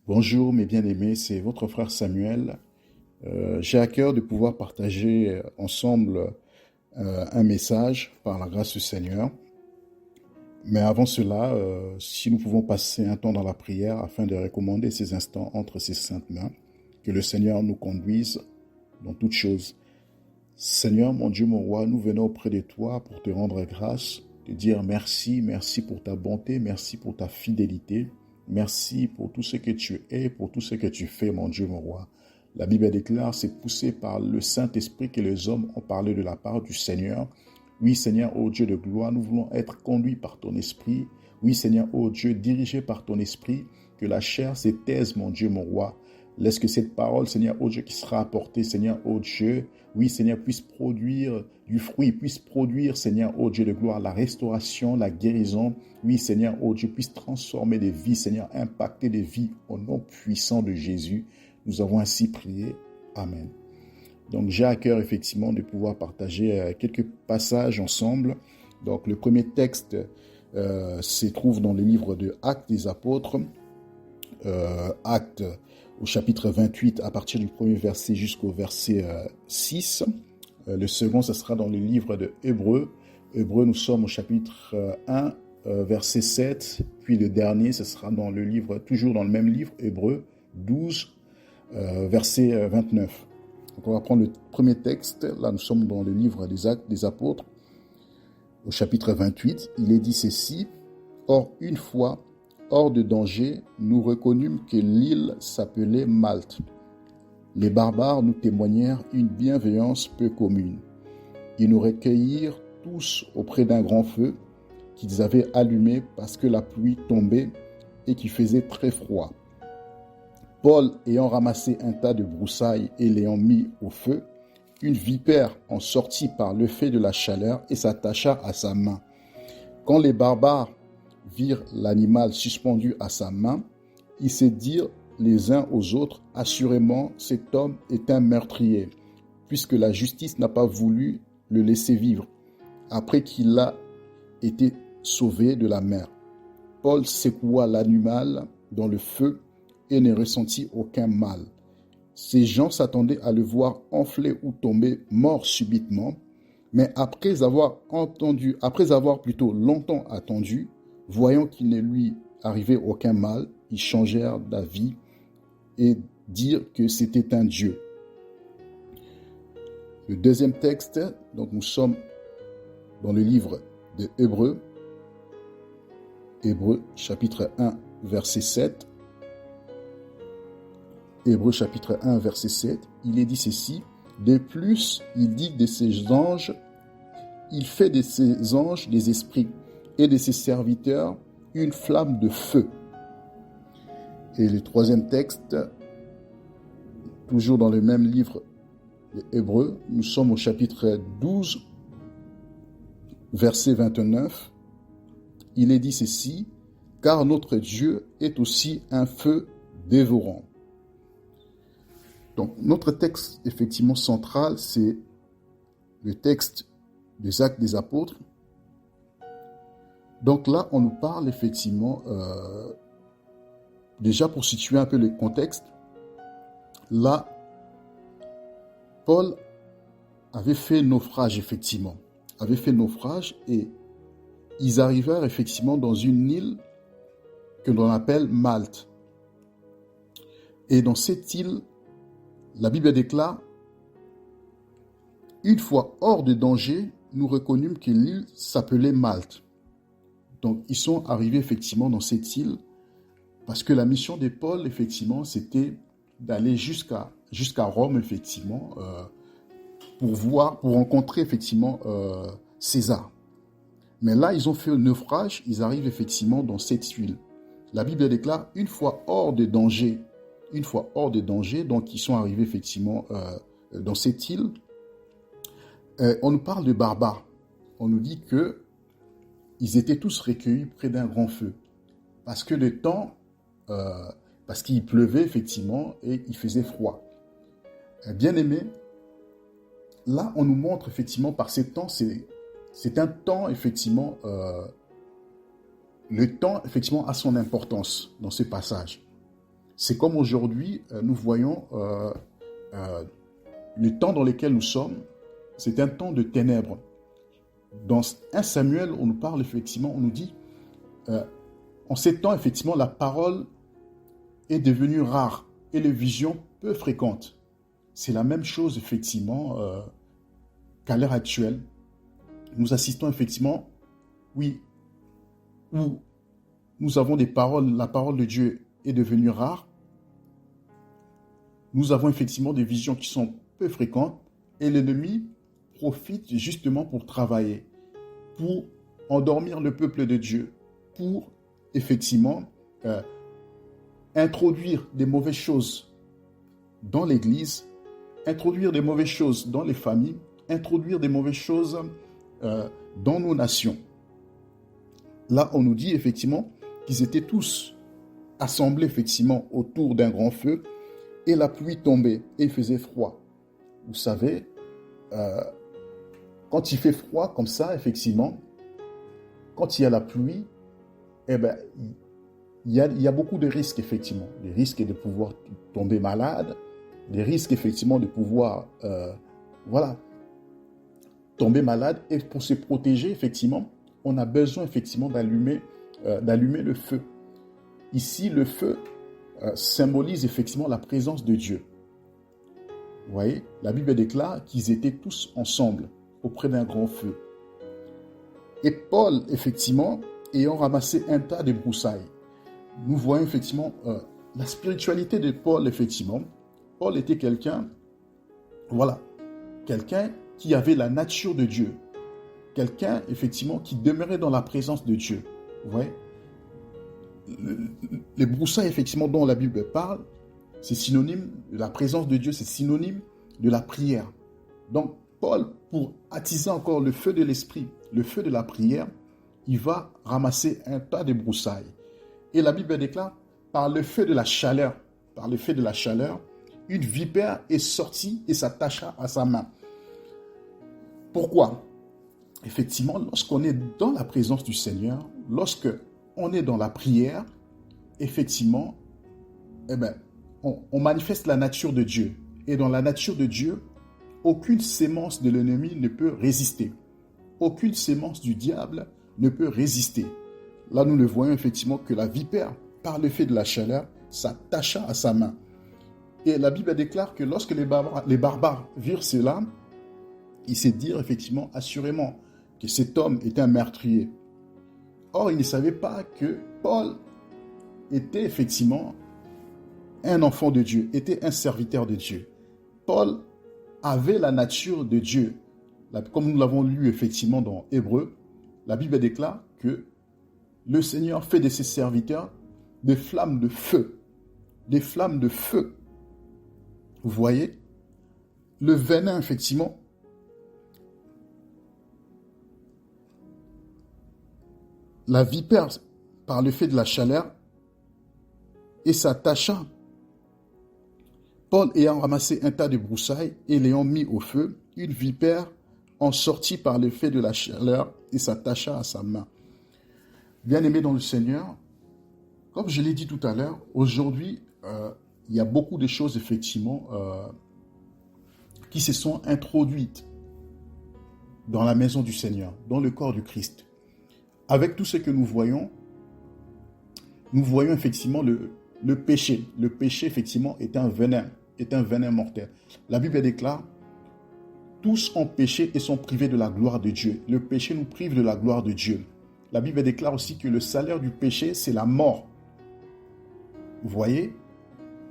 Bonjour mes bien-aimés, c'est votre frère Samuel. J'ai à cœur de pouvoir partager ensemble un message par la grâce du Seigneur. Mais avant cela, si nous pouvons passer un temps dans la prière afin de recommander ces instants entre ses saintes mains, que le Seigneur nous conduise dans toutes choses. Seigneur, mon Dieu, mon roi, nous venons auprès de toi pour te rendre grâce, te dire merci, merci pour ta bonté, merci pour ta fidélité. Merci pour tout ce que tu es, pour tout ce que tu fais, mon Dieu, mon roi. La Bible déclare, c'est poussé par le Saint-Esprit que les hommes ont parlé de la part du Seigneur. Oui, Seigneur, ô Dieu de gloire, nous voulons être conduits par ton esprit. Oui, Seigneur, ô Dieu, dirigés par ton esprit, que la chair se taise, mon Dieu, mon roi. Laisse que cette parole, Seigneur, ô Dieu, qui sera apportée, Seigneur, ô Dieu, oui, Seigneur, puisse produire du fruit, puisse produire, Seigneur, ô Dieu de gloire, la restauration, la guérison. Oui, Seigneur, ô Dieu, puisse transformer des vies, Seigneur, impacter des vies au nom puissant de Jésus. Nous avons ainsi prié. Amen. Donc, j'ai à cœur, effectivement, de pouvoir partager quelques passages ensemble. Donc, le premier texte se trouve dans le livre de Actes des Apôtres, Actes au chapitre 28, à partir du premier verset jusqu'au verset 6. Le second, ce sera dans le livre de Hébreux. Hébreux, nous sommes au chapitre 1, verset 7. Puis le dernier, ce sera dans le livre, toujours dans le même livre, Hébreux 12, verset 29. Donc on va prendre le premier texte. Là, nous sommes dans le livre des Actes des Apôtres, au chapitre 28. Il est dit ceci: « Or, une fois, hors de danger, nous reconnûmes que l'île s'appelait Malte. Les barbares nous témoignèrent une bienveillance peu commune. Ils nous recueillirent tous auprès d'un grand feu qu'ils avaient allumé parce que la pluie tombait et qu'il faisait très froid. Paul, ayant ramassé un tas de broussailles et l'ayant mis au feu, une vipère en sortit par le fait de la chaleur et s'attacha à sa main. Quand les barbares virent l'animal suspendu à sa main, ils se dirent les uns aux autres, « Assurément, cet homme est un meurtrier, puisque la justice n'a pas voulu le laisser vivre, après qu'il a été sauvé de la mer. » Paul secoua l'animal dans le feu et ne ressentit aucun mal. Ces gens s'attendaient à le voir enfler ou tomber mort subitement, mais après avoir plutôt longtemps attendu, voyant qu'il ne lui arrivait aucun mal, ils changèrent d'avis et dirent que c'était un Dieu. Le deuxième texte, donc nous sommes dans le livre de Hébreux, Hébreux chapitre 1, verset 7. Hébreux chapitre 1, verset 7, il est dit ceci: « De plus, il dit de ses anges, il fait de ses anges des esprits, et de ses serviteurs une flamme de feu. » Et le troisième texte, toujours dans le même livre de Hébreux, nous sommes au chapitre 12, verset 29. Il est dit ceci: « Car notre Dieu est aussi un feu dévorant. » Donc, notre texte, effectivement, central, c'est le texte des Actes des Apôtres. Donc là, on nous parle, effectivement, déjà pour situer un peu le contexte, là, Paul avait fait naufrage, effectivement. Et ils arrivèrent, effectivement, dans une île que l'on appelle Malte. Et dans cette île, la Bible déclare: « Une fois hors de danger, nous reconnûmes que l'île s'appelait Malte. » Donc, ils sont arrivés effectivement dans cette île parce que la mission de Paul, effectivement, c'était d'aller jusqu'à Rome, effectivement, pour rencontrer, effectivement, César. Mais là, ils ont fait un naufrage, ils arrivent effectivement dans cette île. La Bible déclare: « Une fois hors de danger, donc ils sont arrivés effectivement dans cette île. On nous parle de barbares. On nous dit que ils étaient tous recueillis près d'un grand feu. Parce que le temps, parce qu'il pleuvait effectivement et il faisait froid. Bien aimé, là on nous montre effectivement par ces temps, c'est un temps effectivement, le temps effectivement a son importance dans ce passage. C'est comme aujourd'hui, nous voyons le temps dans lequel nous sommes, c'est un temps de ténèbres. Dans 1 Samuel, on nous parle effectivement, on nous dit, en ces temps, effectivement, la parole est devenue rare et les visions peu fréquentes. C'est la même chose, effectivement, qu'à l'heure actuelle. Nous assistons, effectivement, oui, où nous avons des paroles, la parole de Dieu est devenue rare. Nous avons effectivement des visions qui sont peu fréquentes et l'ennemi profite justement pour travailler, pour endormir le peuple de Dieu, pour effectivement introduire des mauvaises choses dans l'Église, introduire des mauvaises choses dans les familles, introduire des mauvaises choses dans nos nations. Là, on nous dit effectivement qu'ils étaient tous assemblés effectivement autour d'un grand feu et la pluie tombait et il faisait froid. Vous savez, quand il fait froid comme ça, effectivement, quand il y a la pluie, eh ben, il y a beaucoup de risques, effectivement. Des risques de pouvoir tomber malade, des risques, effectivement, de pouvoir, tomber malade. Et pour se protéger, effectivement, on a besoin, effectivement, d'allumer le feu. Ici, le feu symbolise, effectivement, la présence de Dieu. Vous voyez, la Bible déclare qu'ils étaient tous ensemble auprès d'un grand feu. Et Paul, effectivement, ayant ramassé un tas de broussailles, nous voyons effectivement la spiritualité de Paul, effectivement. Paul était quelqu'un qui avait la nature de Dieu. Quelqu'un, effectivement, qui demeurait dans la présence de Dieu. Vous voyez, les broussailles, effectivement, dont la Bible parle, c'est synonyme de la présence de Dieu, c'est synonyme de la prière. Donc, Paul, pour attiser encore le feu de l'esprit, le feu de la prière, il va ramasser un tas de broussailles. Et la Bible déclare, par le feu de la chaleur, une vipère est sortie et s'attacha à sa main. Pourquoi? Effectivement, lorsqu'on est dans la présence du Seigneur, lorsqu'on est dans la prière, effectivement, on manifeste la nature de Dieu. Et dans la nature de Dieu, aucune sémence de l'ennemi ne peut résister. Aucune sémence du diable ne peut résister. Là, nous le voyons effectivement que la vipère, par le fait de la chaleur, s'attacha à sa main. Et la Bible déclare que lorsque les barbares virent cela, ils se dirent effectivement, assurément, que cet homme était un meurtrier. Or, ils ne savaient pas que Paul était effectivement un enfant de Dieu, était un serviteur de Dieu. Paul avait la nature de Dieu. Comme nous l'avons lu effectivement dans Hébreux, la Bible déclare que le Seigneur fait de ses serviteurs des flammes de feu. Des flammes de feu. Vous voyez, le venin, effectivement, la vipère, par le fait de la chaleur, et s'attacha. Paul ayant ramassé un tas de broussailles et l'ayant mis au feu, une vipère en sortit par le fait de la chaleur et s'attacha à sa main. Bien-aimés dans le Seigneur, comme je l'ai dit tout à l'heure, aujourd'hui, il y a beaucoup de choses, effectivement, qui se sont introduites dans la maison du Seigneur, dans le corps du Christ. Avec tout ce que nous voyons effectivement le péché. Le péché, effectivement, est un venin mortel. La Bible déclare, tous ont péché et sont privés de la gloire de Dieu. Le péché nous prive de la gloire de Dieu. La Bible déclare aussi que le salaire du péché, c'est la mort. Vous voyez,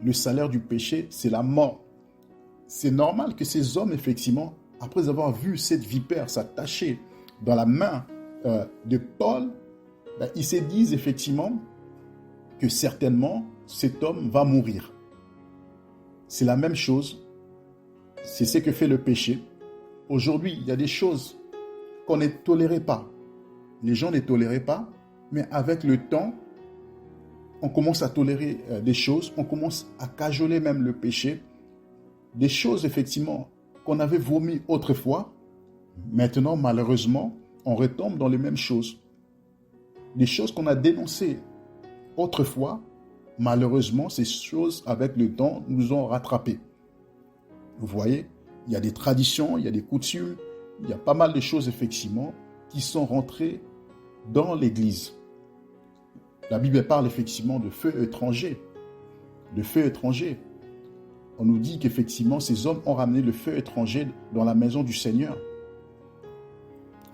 le salaire du péché, c'est la mort. C'est normal que ces hommes, effectivement, après avoir vu cette vipère s'attacher dans la main de Paul, ils se disent effectivement que certainement cet homme va mourir. C'est la même chose. C'est ce que fait le péché. Aujourd'hui, il y a des choses qu'on ne tolérait pas. Les gens ne toléraient pas, mais avec le temps, on commence à tolérer des choses, on commence à cajoler même le péché. Des choses, effectivement, qu'on avait vomi autrefois, maintenant, malheureusement, on retombe dans les mêmes choses. Des choses qu'on a dénoncées autrefois, malheureusement, ces choses, avec le temps, nous ont rattrapés. Vous voyez, il y a des traditions, il y a des coutumes, il y a pas mal de choses, effectivement, qui sont rentrées dans l'Église. La Bible parle effectivement de feu étranger. De feu étranger. On nous dit qu'effectivement, ces hommes ont ramené le feu étranger dans la maison du Seigneur.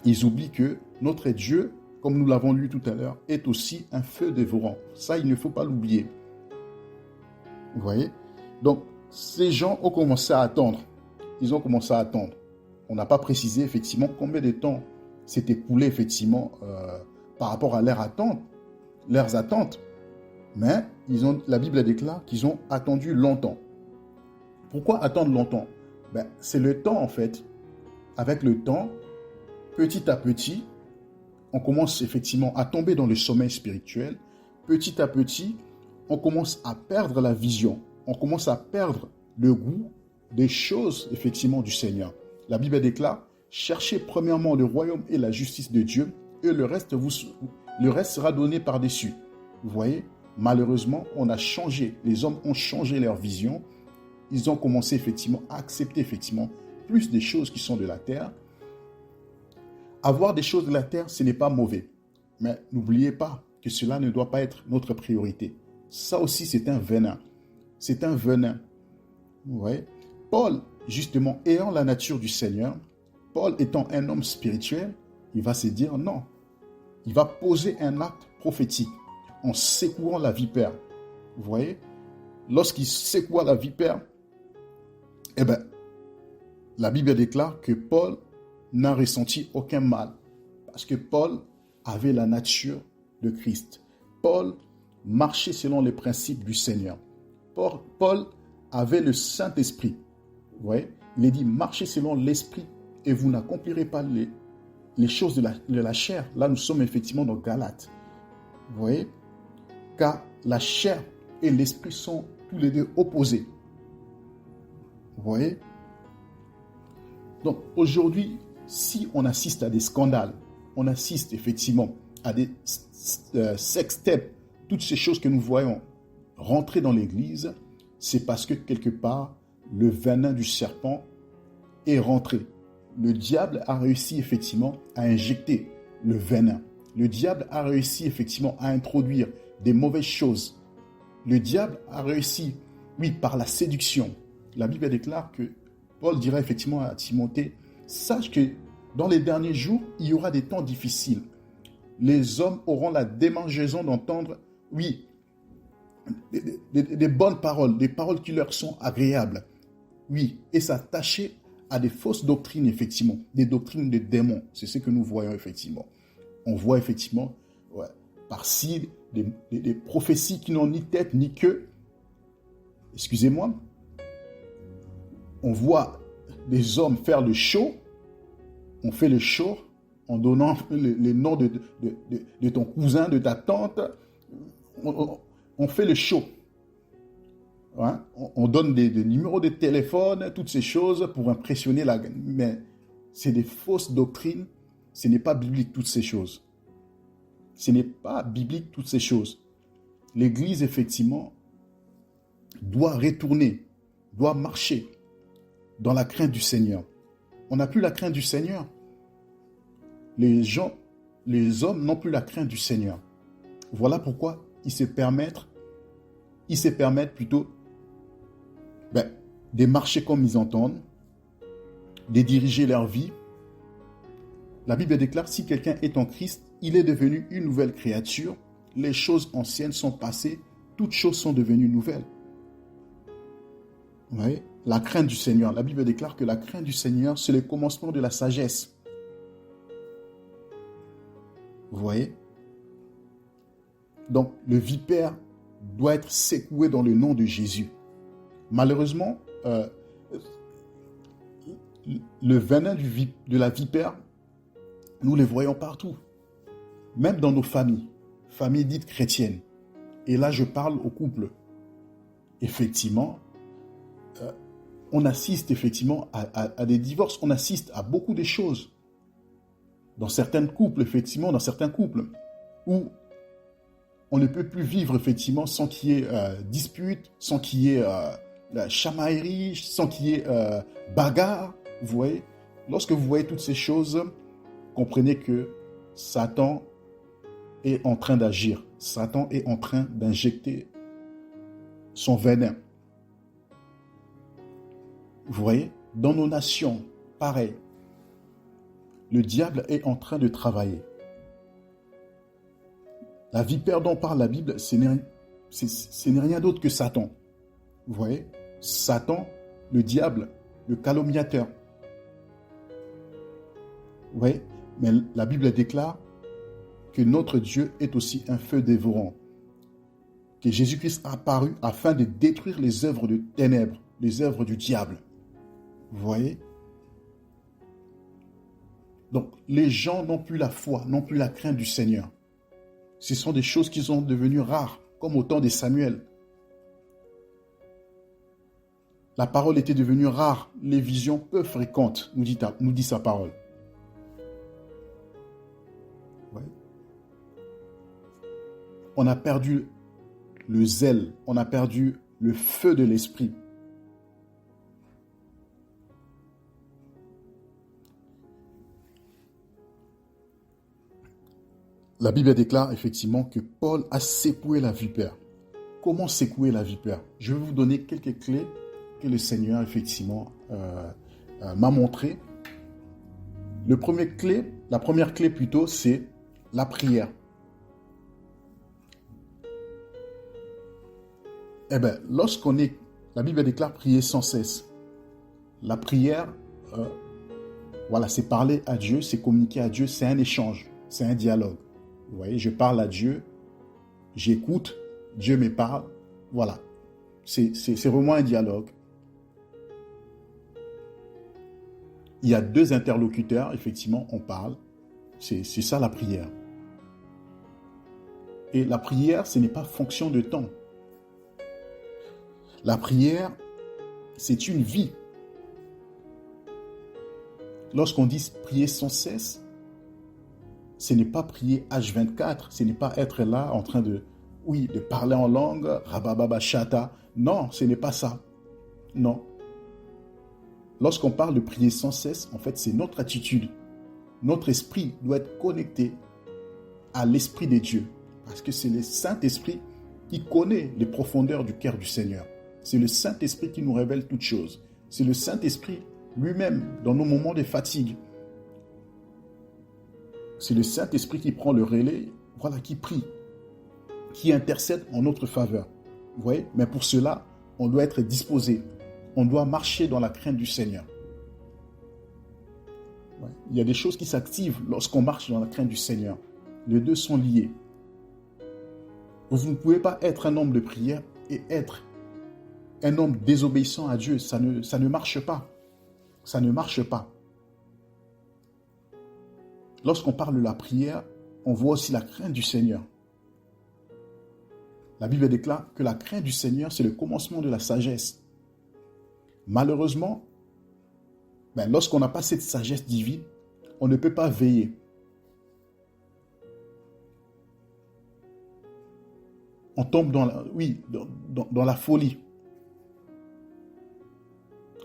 Ils oublient que notre Dieu, comme nous l'avons lu tout à l'heure, est aussi un feu dévorant. Ça, il ne faut pas l'oublier. Vous voyez? Donc, ces gens ont commencé à attendre. Ils ont commencé à attendre. On n'a pas précisé effectivement combien de temps s'est écoulé effectivement par rapport à leurs attentes. Mais la Bible déclare qu'ils ont attendu longtemps. Pourquoi attendre longtemps? C'est le temps en fait. Avec le temps, petit à petit, on commence effectivement à tomber dans le sommeil spirituel. Petit à petit, on commence à perdre la vision. On commence à perdre le goût des choses effectivement du Seigneur. La Bible déclare, cherchez premièrement le royaume et la justice de Dieu et le reste sera donné par-dessus. Vous voyez, malheureusement, on a changé. Les hommes ont changé leur vision. Ils ont commencé effectivement à accepter effectivement plus des choses qui sont de la terre. Avoir des choses de la terre, ce n'est pas mauvais. Mais n'oubliez pas que cela ne doit pas être notre priorité. Ça aussi, c'est un venin. C'est un venin. Vous voyez? Paul, justement, ayant la nature du Seigneur, Paul étant un homme spirituel, il va se dire non. Il va poser un acte prophétique en secouant la vipère. Vous voyez? Lorsqu'il secoua la vipère, la Bible déclare que Paul n'a ressenti aucun mal. Parce que Paul avait la nature de Christ. Paul marchait selon les principes du Seigneur. Paul avait le Saint-Esprit. Vous voyez? Il est dit, marchez selon l'Esprit et vous n'accomplirez pas les choses de la chair. Là, nous sommes effectivement dans Galates. Vous voyez? Car la chair et l'Esprit sont tous les deux opposés. Vous voyez? Donc, aujourd'hui, si on assiste à des scandales, on assiste effectivement à des sextapes, toutes ces choses que nous voyons rentrer dans l'Église, c'est parce que quelque part, le venin du serpent est rentré. Le diable a réussi effectivement à injecter le venin. Le diable a réussi effectivement à introduire des mauvaises choses. Le diable a réussi, oui, par la séduction. La Bible déclare que Paul dira effectivement à Timothée, sache que dans les derniers jours, il y aura des temps difficiles. Les hommes auront la démangeaison d'entendre, oui, des bonnes paroles, des paroles qui leur sont agréables. Oui, et s'attacher à des fausses doctrines, effectivement, des doctrines de démons. C'est ce que nous voyons, effectivement. On voit, effectivement, par-ci, des prophéties qui n'ont ni tête ni queue. Excusez-moi. On voit des hommes faire le show. On fait le show en donnant les noms de ton cousin, de ta tante. On fait le show. Hein? On donne des numéros de téléphone, toutes ces choses pour impressionner la... Mais c'est des fausses doctrines. Ce n'est pas biblique, toutes ces choses. Ce n'est pas biblique, toutes ces choses. L'Église, effectivement, doit retourner, doit marcher dans la crainte du Seigneur. On n'a plus la crainte du Seigneur. Les hommes n'ont plus la crainte du Seigneur. Voilà pourquoi ils se permettent plutôt de marcher comme ils entendent, de diriger leur vie. La Bible déclare, si quelqu'un est en Christ, il est devenu une nouvelle créature. Les choses anciennes sont passées, toutes choses sont devenues nouvelles. Vous voyez? La crainte du Seigneur. La Bible déclare que la crainte du Seigneur, c'est le commencement de la sagesse. Vous voyez? Donc, le vipère doit être secoué dans le nom de Jésus. Malheureusement, le venin de la vipère, nous le voyons partout. Même dans nos familles dites chrétiennes. Et là, je parle au couple. Effectivement, on assiste effectivement à des divorces, on assiste à beaucoup de choses. Dans certains couples, effectivement, où On ne peut plus vivre effectivement sans qu'il y ait dispute, sans qu'il y ait la chamaillerie, sans qu'il y ait bagarre. Vous voyez? Lorsque vous voyez toutes ces choses, comprenez que Satan est en train d'agir. Satan est en train d'injecter son venin. Vous voyez? Dans nos nations, pareil. Le diable est en train de travailler. La vipère dont parle la Bible, ce n'est rien d'autre que Satan. Vous voyez? Satan, le diable, le calomniateur. Vous voyez? Mais la Bible déclare que notre Dieu est aussi un feu dévorant. Que Jésus-Christ a apparu afin de détruire les œuvres de ténèbres, les œuvres du diable. Vous voyez? Donc, les gens n'ont plus la foi, n'ont plus la crainte du Seigneur. Ce sont des choses qui sont devenues rares, comme au temps de Samuel. La parole était devenue rare, les visions peu fréquentes, nous dit sa parole. Ouais. On a perdu le zèle, on a perdu le feu de l'esprit. La Bible déclare effectivement que Paul a secoué la vipère. Comment secouer la vipère? Je vais vous donner quelques clés que le Seigneur effectivement m'a montrées. La première clé plutôt, c'est la prière. Eh bien, la Bible déclare prier sans cesse. La prière, voilà, c'est parler à Dieu, c'est communiquer à Dieu, c'est un échange, c'est un dialogue. Vous voyez, je parle à Dieu, j'écoute, Dieu me parle, voilà. C'est vraiment un dialogue. Il y a deux interlocuteurs, effectivement, on parle. C'est ça la prière. Et la prière, ce n'est pas fonction de temps. La prière, c'est une vie. Lorsqu'on dit prier sans cesse, ce n'est pas prier H24, ce n'est pas être là en train de parler en langue, rabababa chata. Non, ce n'est pas ça. Non. Lorsqu'on parle de prier sans cesse, en fait, c'est notre attitude. Notre esprit doit être connecté à l'Esprit de Dieu. Parce que c'est le Saint-Esprit qui connaît les profondeurs du cœur du Seigneur. C'est le Saint-Esprit qui nous révèle toutes choses. C'est le Saint-Esprit lui-même, dans nos moments de fatigue. C'est le Saint-Esprit qui prend le relais, voilà, qui prie, qui intercède en notre faveur. Vous voyez? Mais pour cela, on doit être disposé. On doit marcher dans la crainte du Seigneur. Ouais. Il y a des choses qui s'activent lorsqu'on marche dans la crainte du Seigneur. Les deux sont liés. Vous ne pouvez pas être un homme de prière et être un homme désobéissant à Dieu. Ça ne marche pas. Ça ne marche pas. Lorsqu'on parle de la prière, on voit aussi la crainte du Seigneur. La Bible déclare que la crainte du Seigneur, c'est le commencement de la sagesse. Malheureusement, lorsqu'on n'a pas cette sagesse divine, on ne peut pas veiller. On tombe dans la folie.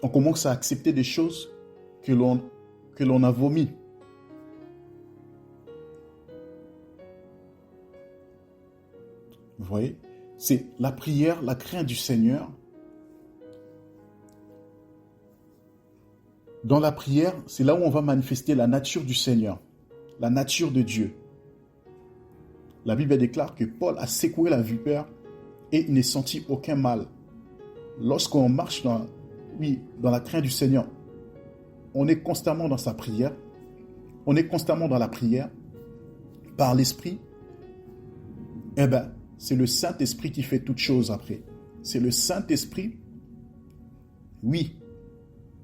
On commence à accepter des choses que l'on a vomi. Vous voyez? C'est la prière, la crainte du Seigneur. Dans la prière, c'est là où on va manifester la nature du Seigneur, la nature de Dieu. La Bible déclare que Paul a secoué la vipère et il n'est senti aucun mal. Lorsqu'on marche dans la crainte du Seigneur, on est constamment dans sa prière, on est constamment dans la prière, par l'Esprit, c'est le Saint-Esprit qui fait toutes choses après. C'est le Saint-Esprit,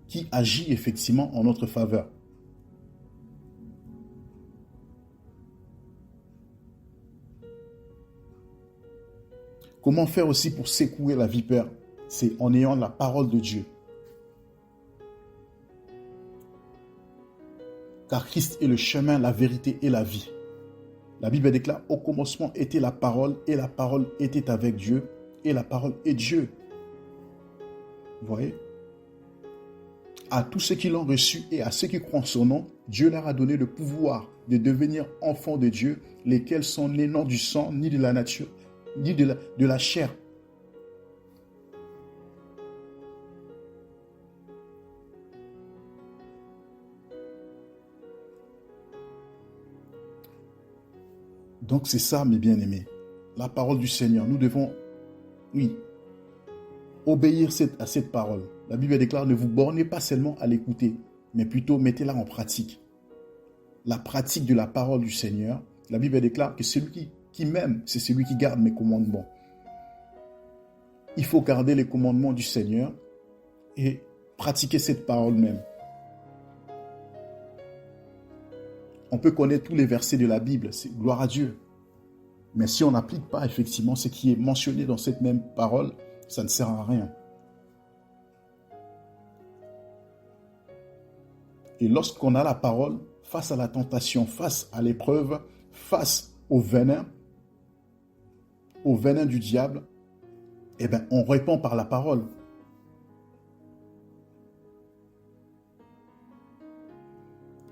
qui agit effectivement en notre faveur. Comment faire aussi pour secouer la vipère? C'est en ayant la parole de Dieu. Car Christ est le chemin, la vérité et la vie. La Bible déclare, au commencement était la parole, et la parole était avec Dieu, et la parole est Dieu. Vous voyez? À tous ceux qui l'ont reçu et à ceux qui croient en son nom, Dieu leur a donné le pouvoir de devenir enfants de Dieu, lesquels sont nés non du sang, ni de la nature, ni de la chair. Donc c'est ça, mes bien-aimés, la parole du Seigneur. Nous devons, oui, obéir à cette parole. La Bible déclare, ne vous bornez pas seulement à l'écouter, mais plutôt mettez-la en pratique. La pratique de la parole du Seigneur, la Bible déclare que celui qui m'aime, c'est celui qui garde mes commandements. Il faut garder les commandements du Seigneur et pratiquer cette parole même. On peut connaître tous les versets de la Bible, c'est gloire à Dieu. Mais si on n'applique pas effectivement ce qui est mentionné dans cette même parole, ça ne sert à rien. Et lorsqu'on a la parole, face à la tentation, face à l'épreuve, face au venin du diable, eh bien, on répond par la parole.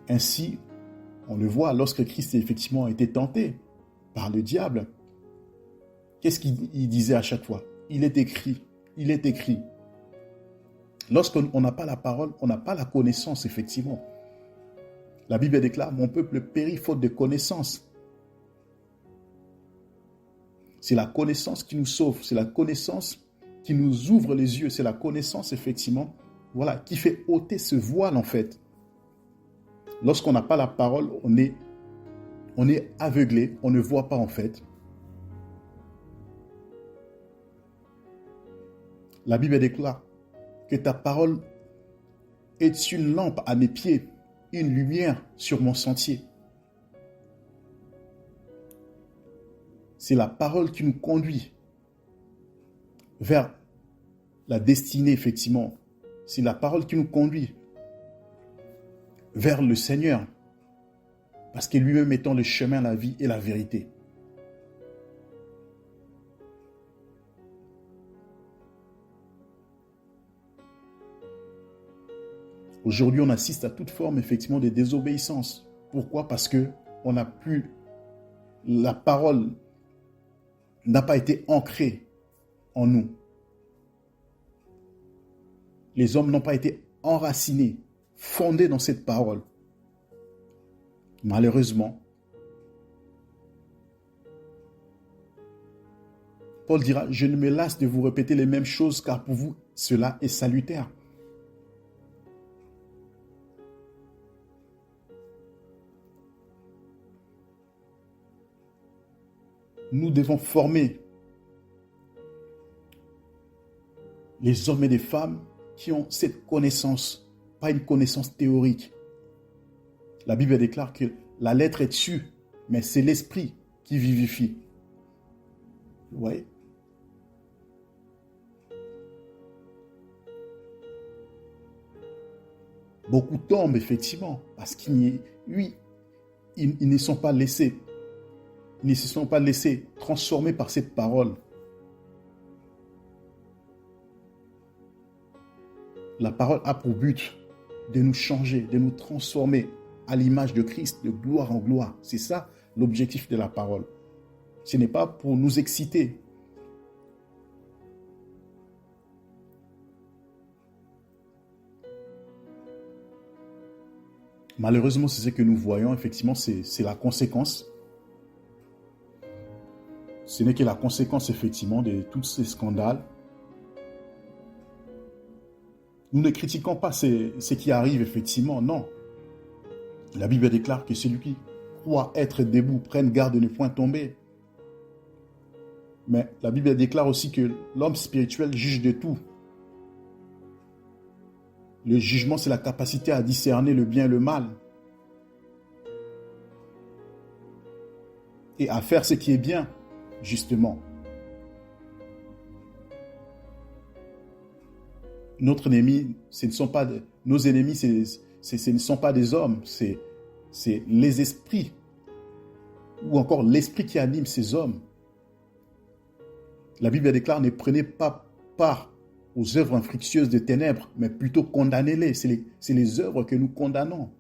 Ainsi, on le voit lorsque Christ effectivement a été tenté par le diable. Qu'est-ce qu'il disait à chaque fois? Il est écrit, il est écrit. Lorsqu'on n'a pas la parole, on n'a pas la connaissance, effectivement. La Bible déclare, mon peuple périt faute de connaissance. C'est la connaissance qui nous sauve, c'est la connaissance qui nous ouvre les yeux, c'est la connaissance, effectivement, voilà, qui fait ôter ce voile, en fait. Lorsqu'on n'a pas la parole, on est aveuglé, on ne voit pas, en fait. La Bible déclare que ta parole est une lampe à mes pieds, une lumière sur mon sentier. C'est la parole qui nous conduit vers la destinée, effectivement. C'est la parole qui nous conduit vers le Seigneur, parce que lui-même étant le chemin, la vie et la vérité. Aujourd'hui, on assiste à toute forme, effectivement, de désobéissance. Pourquoi? Parce que on n'a plus, la parole n'a pas été ancrée en nous. Les hommes n'ont pas été enracinés, fondés dans cette parole. Malheureusement, Paul dira, je ne me lasse de vous répéter les mêmes choses, car pour vous, cela est salutaire. Nous devons former les hommes et les femmes qui ont cette connaissance, pas une connaissance théorique. La Bible déclare que la lettre est tue, mais c'est l'esprit qui vivifie. Vous voyez? Beaucoup tombent, effectivement, parce qu'ils ne sont pas laissés. Ils ne se sont pas laissés transformer par cette parole. La parole a pour but de nous changer, de nous transformer à l'image de Christ, de gloire en gloire. C'est ça l'objectif de la parole. Ce n'est pas pour nous exciter. Malheureusement, c'est ce que nous voyons, effectivement, c'est la conséquence. Ce n'est que la conséquence, effectivement, de tous ces scandales. Nous ne critiquons pas ce qui arrive, effectivement, non. La Bible déclare que celui qui croit être debout prenne garde de ne point tomber. Mais la Bible déclare aussi que l'homme spirituel juge de tout. Le jugement, c'est la capacité à discerner le bien et le mal. Et à faire ce qui est bien, justement. Notre ennemi, ce ne sont pas nos ennemis, ce ne sont pas des hommes, c'est les esprits ou encore l'esprit qui anime ces hommes. La Bible déclare, ne prenez pas part aux œuvres infructueuses des ténèbres, mais plutôt condamnez-les. C'est les œuvres que nous condamnons.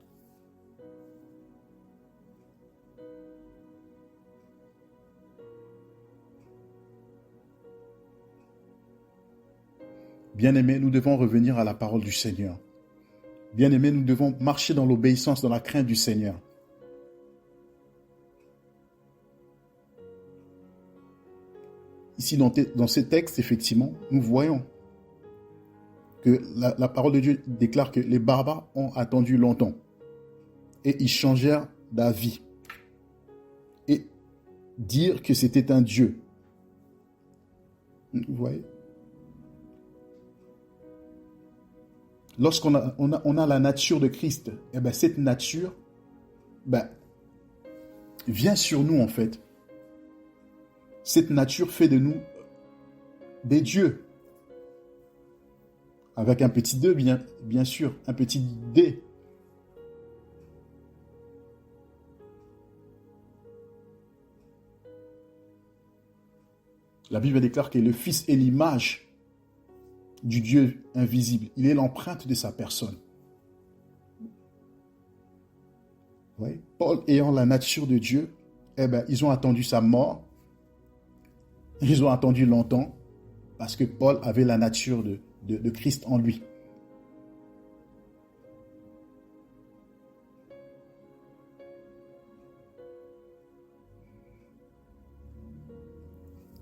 Bien-aimés, nous devons revenir à la parole du Seigneur. Bien-aimés, nous devons marcher dans l'obéissance, dans la crainte du Seigneur. Ici, dans ces textes, effectivement, nous voyons que la parole de Dieu déclare que les barbares ont attendu longtemps et ils changèrent d'avis. Et dire que c'était un Dieu. Vous voyez? Lorsqu'on a la nature de Christ, eh bien, cette nature vient sur nous en fait. Cette nature fait de nous des dieux. Avec un petit D, bien sûr, un petit D. La Bible déclare que le Fils est l'image du Dieu invisible. Il est l'empreinte de sa personne. Oui. Paul ayant la nature de Dieu, eh bien, ils ont attendu sa mort. Ils ont attendu longtemps parce que Paul avait la nature de Christ en lui.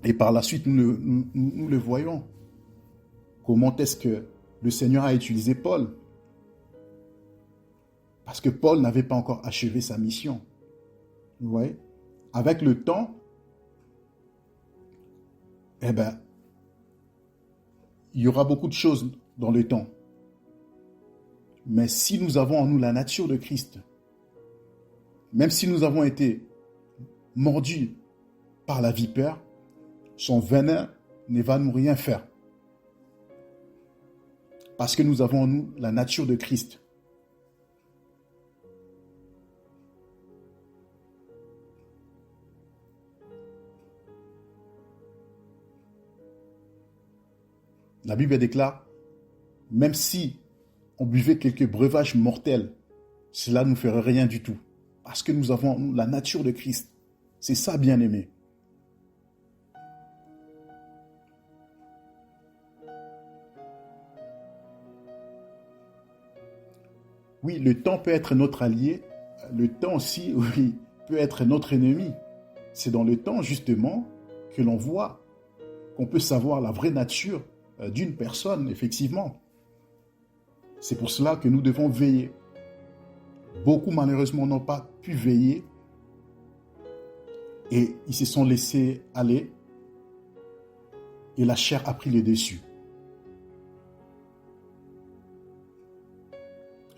Et par la suite, nous le voyons. Comment est-ce que le Seigneur a utilisé Paul? Parce que Paul n'avait pas encore achevé sa mission. Vous voyez? Avec le temps, eh bien, il y aura beaucoup de choses dans le temps. Mais si nous avons en nous la nature de Christ, même si nous avons été mordus par la vipère, son venin ne va nous rien faire. Parce que nous avons en nous la nature de Christ. La Bible déclare, même si on buvait quelques breuvages mortels, cela ne nous ferait rien du tout. Parce que nous avons en nous la nature de Christ. C'est ça, bien-aimé. Oui, le temps peut être notre allié. Le temps aussi, oui, peut être notre ennemi. C'est dans le temps, justement, que l'on voit, qu'on peut savoir la vraie nature d'une personne, effectivement. C'est pour cela que nous devons veiller. Beaucoup, malheureusement, n'ont pas pu veiller et ils se sont laissés aller et la chair a pris le dessus.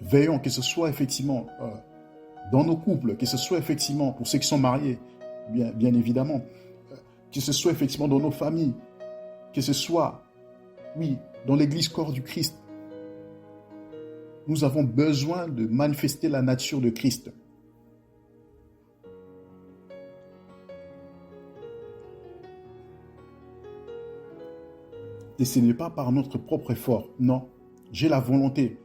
Veillons, que ce soit effectivement dans nos couples, que ce soit effectivement pour ceux qui sont mariés, bien évidemment, que ce soit effectivement dans nos familles, que ce soit, oui, dans l'église corps du Christ. Nous avons besoin de manifester la nature de Christ. Et ce n'est pas par notre propre effort, non. J'ai la volonté,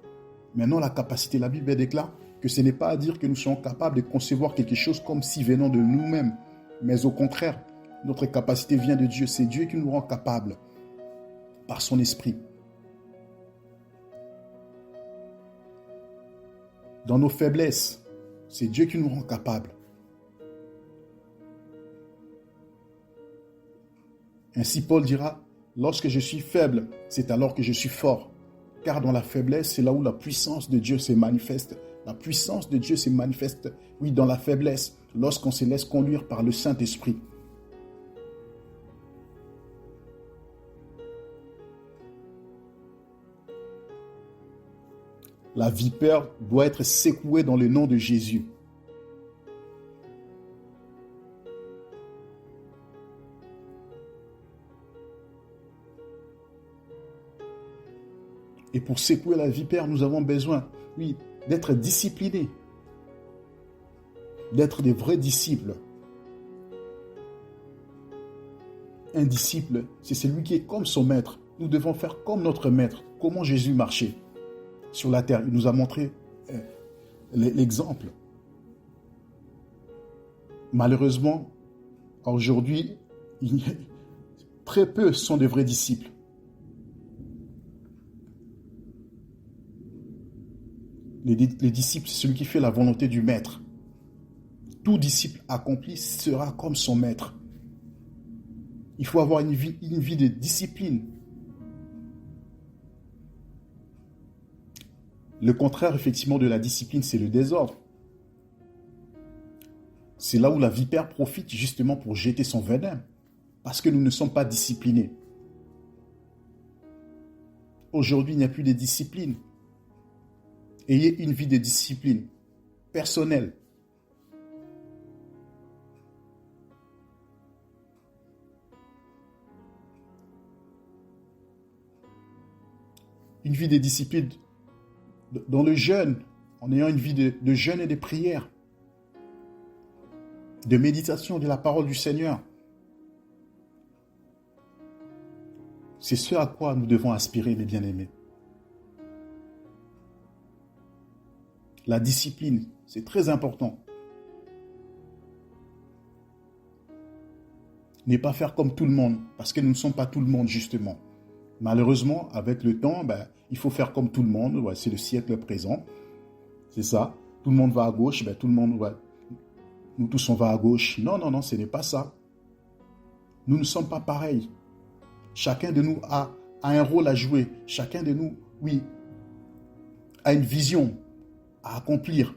mais non la capacité. La Bible déclare que ce n'est pas à dire que nous sommes capables de concevoir quelque chose comme si venant de nous-mêmes, mais au contraire, notre capacité vient de Dieu. C'est Dieu qui nous rend capables par son esprit. Dans nos faiblesses, c'est Dieu qui nous rend capables. Ainsi Paul dira, lorsque je suis faible, c'est alors que je suis fort. Car dans la faiblesse, c'est là où la puissance de Dieu se manifeste. La puissance de Dieu se manifeste, oui, dans la faiblesse, lorsqu'on se laisse conduire par le Saint-Esprit. La vipère doit être secouée dans le nom de Jésus. Et pour secouer la vipère, nous avons besoin, oui, d'être disciplinés, d'être des vrais disciples. un disciple, c'est celui qui est comme son maître. Nous devons faire comme notre maître. Comment Jésus marchait sur la terre. Il nous a montré l'exemple. Malheureusement, aujourd'hui, très peu sont de vrais disciples. Les disciples, c'est celui qui fait la volonté du maître. Tout disciple accompli sera comme son maître. Il faut avoir une vie de discipline. Le contraire, effectivement, de la discipline, c'est le désordre. C'est là où la vipère profite justement pour jeter son venin. Parce que nous ne sommes pas disciplinés. Aujourd'hui, il n'y a plus de discipline. Ayez une vie de discipline personnelle. Une vie de discipline dans le jeûne, en ayant une vie de jeûne et de prière, de méditation de la parole du Seigneur. C'est ce à quoi nous devons aspirer, mes bien-aimés. La discipline, c'est très important. Ne pas faire comme tout le monde, parce que nous ne sommes pas tout le monde, justement. Malheureusement, avec le temps, il faut faire comme tout le monde. Ouais, c'est le siècle présent. C'est ça. Tout le monde va à gauche, tout le monde va... Nous tous, on va à gauche. Non, non, non, ce n'est pas ça. Nous ne sommes pas pareils. Chacun de nous a un rôle à jouer. Chacun de nous, oui, a une vision à accomplir.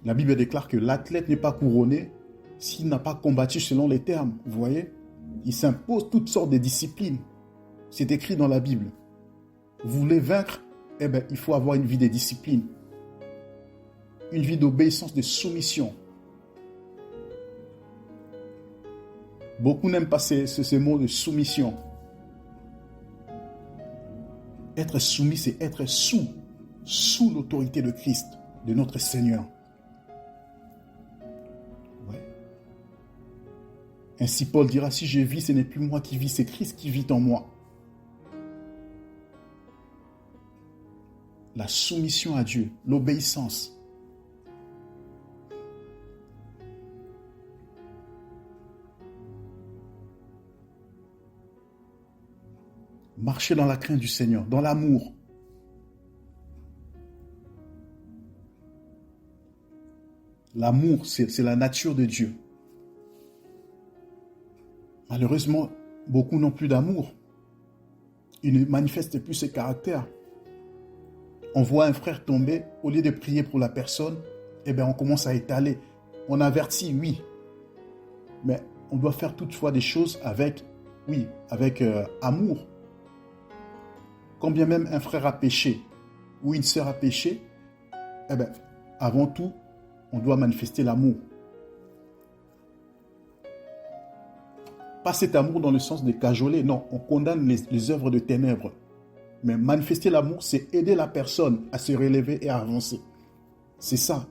La Bible déclare que l'athlète n'est pas couronné s'il n'a pas combattu selon les termes. Vous voyez? Il s'impose toutes sortes de disciplines. C'est écrit dans la Bible. Vous voulez vaincre? Il faut avoir une vie de discipline. Une vie d'obéissance, de soumission. Beaucoup n'aiment pas ces mots de soumission. Être soumis, c'est être sous l'autorité de Christ, de notre Seigneur. Ouais. Ainsi Paul dira, si je vis, ce n'est plus moi qui vis, c'est Christ qui vit en moi. La soumission à Dieu, l'obéissance. Marcher dans la crainte du Seigneur, dans l'amour. L'amour, c'est la nature de Dieu. Malheureusement, beaucoup n'ont plus d'amour. Ils ne manifestent plus ce caractère. On voit un frère tomber, au lieu de prier pour la personne, on commence à étaler. On avertit, oui. Mais on doit faire toutefois des choses avec amour. Quand bien même un frère a péché ou une sœur a péché, avant tout, on doit manifester l'amour. Pas cet amour dans le sens de cajoler, non, on condamne les œuvres de ténèbres. Mais manifester l'amour, c'est aider la personne à se relever et à avancer. C'est ça.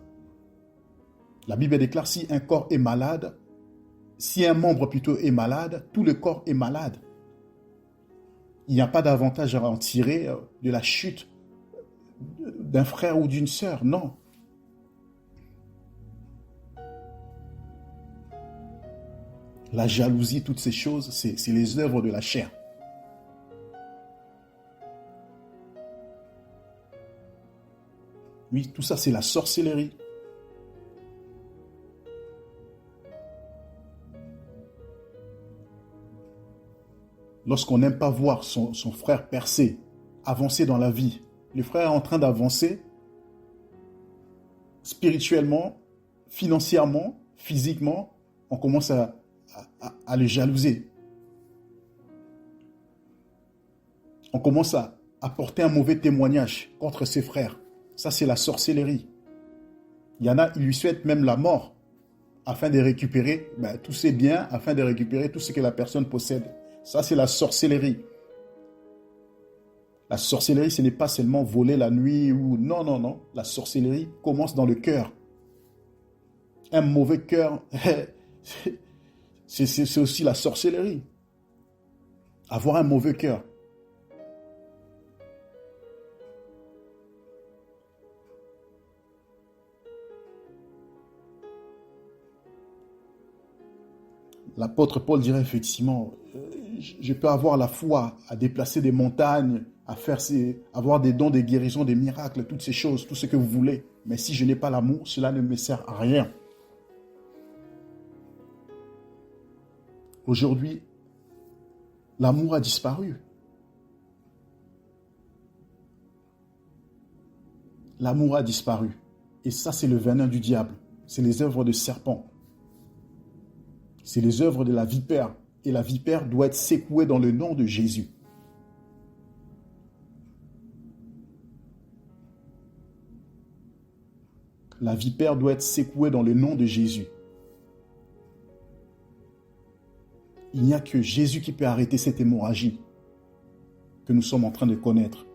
La Bible déclare, si un corps est malade, si un membre plutôt est malade, tout le corps est malade. Il n'y a pas d'avantage à en tirer de la chute d'un frère ou d'une sœur, non. La jalousie, toutes ces choses, c'est les œuvres de la chair. Oui, tout ça, c'est la sorcellerie. Lorsqu'on n'aime pas voir son frère percer, avancer dans la vie, le frère est en train d'avancer spirituellement, financièrement, physiquement, on commence à le jalouser. On commence à porter un mauvais témoignage contre ses frères. Ça, c'est la sorcellerie. Il y en a, ils lui souhaitent même la mort afin de récupérer tous ses biens, afin de récupérer tout ce que la personne possède. Ça, c'est la sorcellerie. La sorcellerie, ce n'est pas seulement voler la nuit ou... Non, non, non. La sorcellerie commence dans le cœur. Un mauvais cœur, c'est aussi la sorcellerie. Avoir un mauvais cœur. L'apôtre Paul dirait effectivement, je peux avoir la foi à déplacer des montagnes, avoir des dons, des guérisons, des miracles, toutes ces choses, tout ce que vous voulez. Mais si je n'ai pas l'amour, cela ne me sert à rien. Aujourd'hui, l'amour a disparu. L'amour a disparu. Et ça, c'est le venin du diable. C'est les œuvres de serpent. C'est les œuvres de la vipère. Et la vipère doit être secouée dans le nom de Jésus. La vipère doit être secouée dans le nom de Jésus. Il n'y a que Jésus qui peut arrêter cette hémorragie que nous sommes en train de connaître.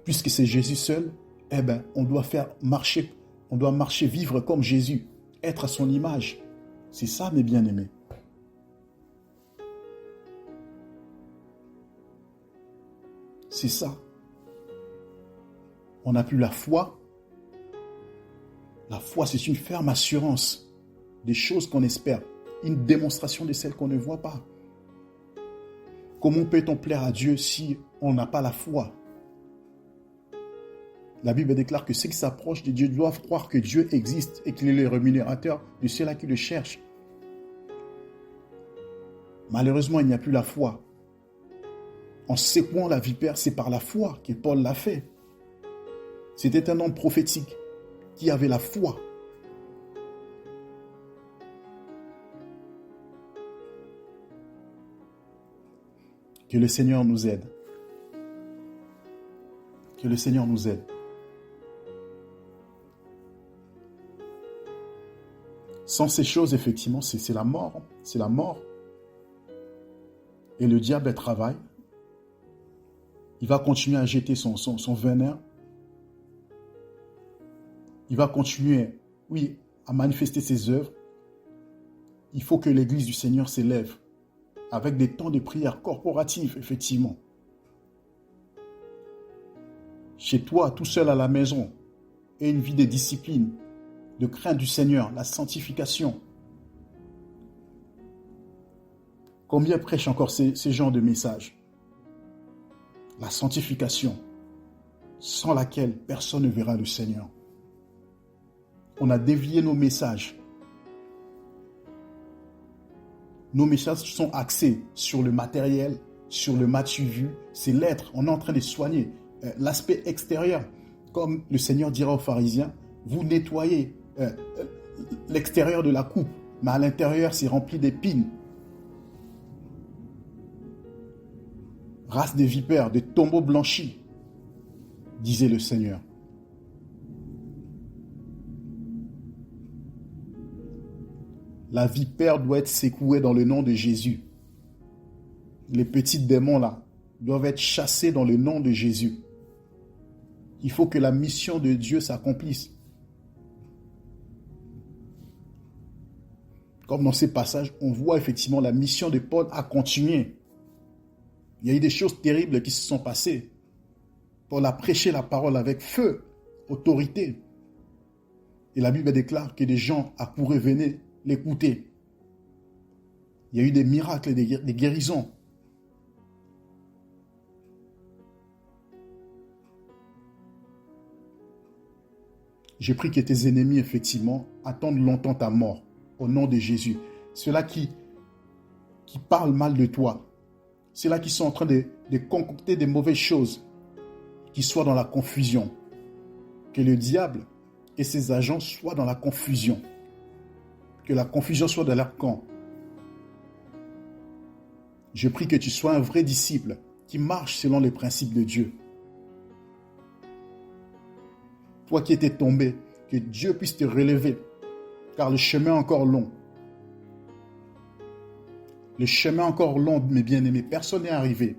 Puisque c'est Jésus seul, eh bien, on doit marcher, vivre comme Jésus, être à son image. C'est ça, mes bien-aimés. C'est ça. On n'a plus la foi. La foi, c'est une ferme assurance des choses qu'on espère, une démonstration de celles qu'on ne voit pas. Comment peut-on plaire à Dieu si on n'a pas la foi? La Bible déclare que ceux qui s'approchent de Dieu doivent croire que Dieu existe et qu'il est le rémunérateur de ceux-là qui le cherchent. Malheureusement, il n'y a plus la foi. En secouant la vipère, c'est par la foi que Paul l'a fait. C'était un homme prophétique qui avait la foi. Que le Seigneur nous aide. Que le Seigneur nous aide. Sans ces choses, effectivement, c'est la mort. C'est la mort. Et le diable travaille. Il va continuer à jeter son venin. Il va continuer, oui, à manifester ses œuvres. Il faut que l'Église du Seigneur s'élève avec des temps de prière corporatifs, effectivement. Chez toi, tout seul à la maison, et une vie de discipline, de crainte du Seigneur, la sanctification. Combien prêchent encore ces genres de messages? La sanctification, sans laquelle personne ne verra le Seigneur. On a dévié nos messages. Nos messages sont axés sur le matériel, sur le match vu, c'est l'être. On est en train de soigner l'aspect extérieur. Comme le Seigneur dira aux pharisiens, vous nettoyez l'extérieur de la coupe, mais à l'intérieur, c'est rempli d'épines. Race de vipères, de tombeaux blanchis, disait le Seigneur. La vipère doit être secouée dans le nom de Jésus. Les petits démons là doivent être chassés dans le nom de Jésus. Il faut que la mission de Dieu s'accomplisse. Comme dans ces passages, on voit effectivement la mission de Paul a continué. Il y a eu des choses terribles qui se sont passées. Paul a prêché la parole avec feu, autorité. Et la Bible déclare que des gens accouraient, venaient l'écouter. Il y a eu des miracles et des guérisons. J'ai pris que tes ennemis, effectivement, attendent longtemps ta mort, au nom de Jésus. Ceux-là qui parlent mal de toi, ceux-là qui sont en train de concocter des mauvaises choses, qui soient dans la confusion. Que le diable et ses agents soient dans la confusion. Que la confusion soit dans leur camp. Je prie que tu sois un vrai disciple qui marche selon les principes de Dieu. Toi qui étais tombé, que Dieu puisse te relever, car le chemin est encore long. Le chemin est encore long, mes bien-aimés. Personne n'est arrivé.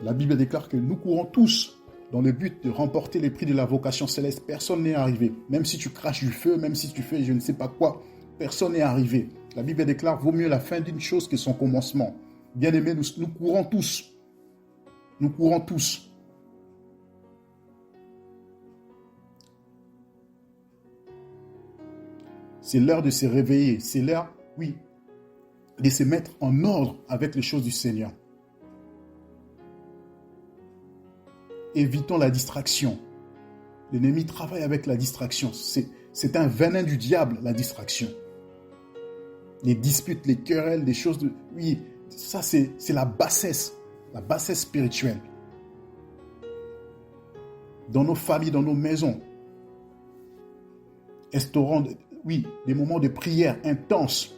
La Bible déclare que nous courons tous dans le but de remporter les prix de la vocation céleste. Personne n'est arrivé. Même si tu craches du feu, même si tu fais je ne sais pas quoi, personne n'est arrivé. La Bible déclare, vaut mieux la fin d'une chose que son commencement. Bien-aimés, nous courons tous. Nous courons tous. C'est l'heure de se réveiller. C'est l'heure, oui, de se mettre en ordre avec les choses du Seigneur. Évitons la distraction. L'ennemi travaille avec la distraction. C'est un venin du diable, la distraction. Les disputes, les querelles, des choses de... Oui, ça c'est la bassesse spirituelle. Dans nos familles, dans nos maisons, instaurons, oui, des moments de prière intenses.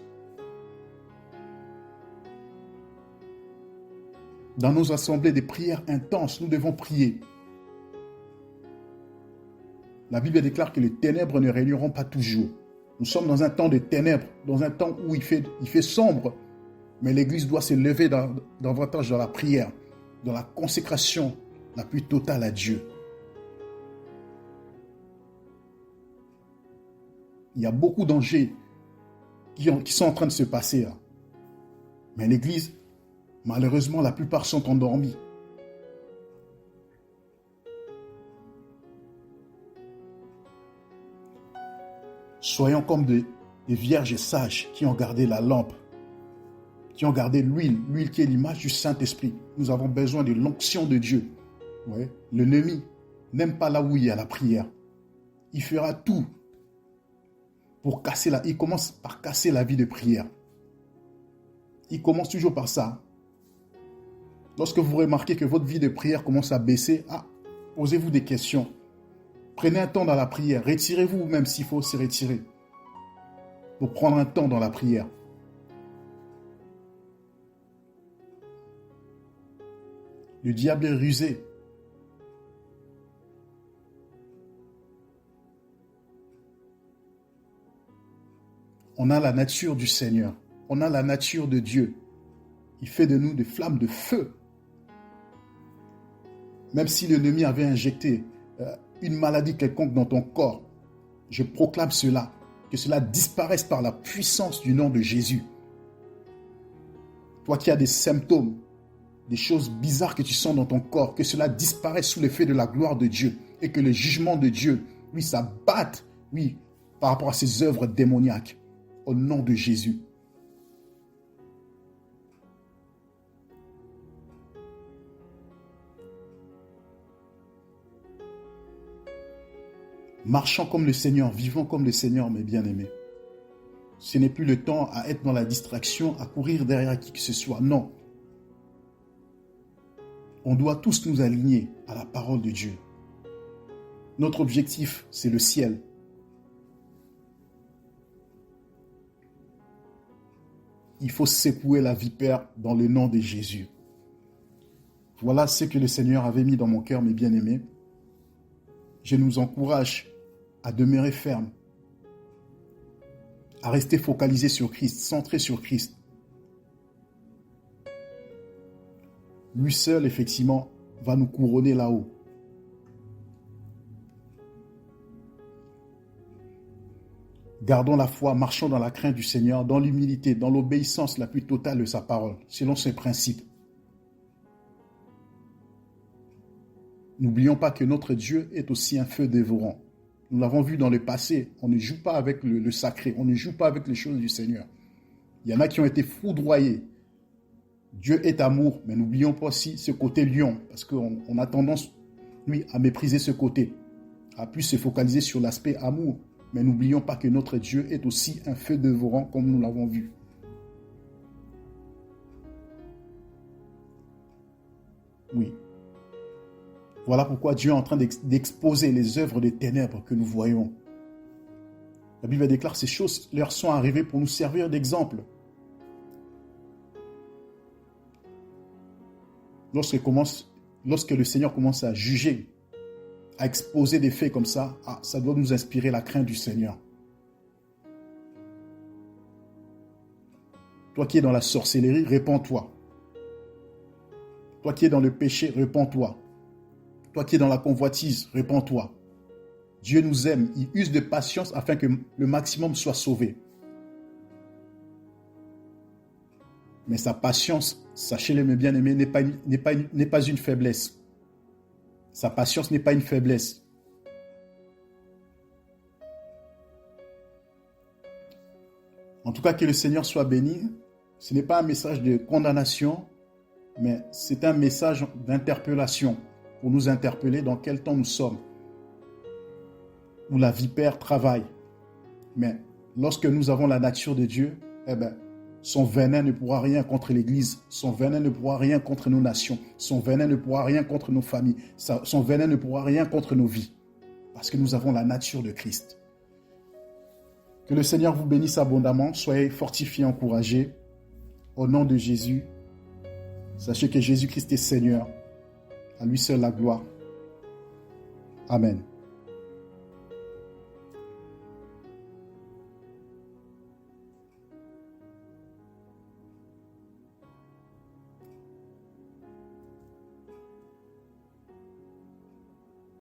Dans nos assemblées, des prières intenses, nous devons prier. La Bible déclare que les ténèbres ne régneront pas toujours. Nous sommes dans un temps de ténèbres, dans un temps où il fait sombre. Mais l'Église doit se lever davantage dans la prière, dans la consécration la plus totale à Dieu. Il y a beaucoup de dangers qui sont en train de se passer là. Mais l'Église, malheureusement, la plupart sont endormis. Soyons comme des vierges sages qui ont gardé la lampe, qui ont gardé l'huile qui est l'image du Saint-Esprit. Nous avons besoin de l'onction de Dieu. Ouais. L'ennemi n'aime pas là où il y a la prière. Il fera tout pour casser il commence par casser la vie de prière. Il commence toujours par ça. Lorsque vous remarquez que votre vie de prière commence à baisser, posez-vous des questions. Prenez un temps dans la prière. Retirez-vous même s'il faut se retirer. Pour prendre un temps dans la prière. Le diable est rusé. On a la nature du Seigneur. On a la nature de Dieu. Il fait de nous des flammes de feu. Même si l'ennemi avait injecté une maladie quelconque dans ton corps, je proclame cela, que cela disparaisse par la puissance du nom de Jésus. Toi qui as des symptômes, des choses bizarres que tu sens dans ton corps, que cela disparaisse sous l'effet de la gloire de Dieu et que le jugement de Dieu, oui, s'abatte, oui, par rapport à ces œuvres démoniaques, au nom de Jésus. Marchons comme le Seigneur, vivons comme le Seigneur, mes bien-aimés. Ce n'est plus le temps à être dans la distraction, à courir derrière qui que ce soit. Non. On doit tous nous aligner à la parole de Dieu. Notre objectif, c'est le ciel. Il faut secouer la vipère dans le nom de Jésus. Voilà ce que le Seigneur avait mis dans mon cœur, mes bien-aimés. Je nous encourage à demeurer ferme, à rester focalisé sur Christ, centré sur Christ. Lui seul, effectivement, va nous couronner là-haut. Gardons la foi, marchons dans la crainte du Seigneur, dans l'humilité, dans l'obéissance la plus totale de sa parole, selon ses principes. N'oublions pas que notre Dieu est aussi un feu dévorant. Nous l'avons vu dans le passé, on ne joue pas avec le sacré, on ne joue pas avec les choses du Seigneur. Il y en a qui ont été foudroyés. Dieu est amour, mais n'oublions pas aussi ce côté lion, parce qu'on a tendance, lui, à mépriser ce côté, à plus se focaliser sur l'aspect amour. Mais n'oublions pas que notre Dieu est aussi un feu dévorant, comme nous l'avons vu. Oui. Voilà pourquoi Dieu est en train d'exposer les œuvres des ténèbres que nous voyons. La Bible déclare ces choses leur sont arrivées pour nous servir d'exemple. Lorsque le Seigneur commence à juger, à exposer des faits comme ça, ça doit nous inspirer la crainte du Seigneur. Toi qui es dans la sorcellerie, répands-toi. Toi qui es dans le péché, répands-toi. Toi qui es dans la convoitise, répands-toi. Dieu nous aime, il use de patience afin que le maximum soit sauvé. Mais sa patience, sachez-le mes bien-aimés, n'est pas une faiblesse. Sa patience n'est pas une faiblesse. En tout cas, que le Seigneur soit béni. Ce n'est pas un message de condamnation, mais c'est un message d'interpellation pour nous interpeller dans quel temps nous sommes, où la vipère travaille. Mais lorsque nous avons la nature de Dieu, son venin ne pourra rien contre l'Église, son venin ne pourra rien contre nos nations, son venin ne pourra rien contre nos familles, son venin ne pourra rien contre nos vies, parce que nous avons la nature de Christ. Que le Seigneur vous bénisse abondamment, soyez fortifiés, encouragés. Au nom de Jésus, sachez que Jésus-Christ est Seigneur. À lui seul la gloire. Amen.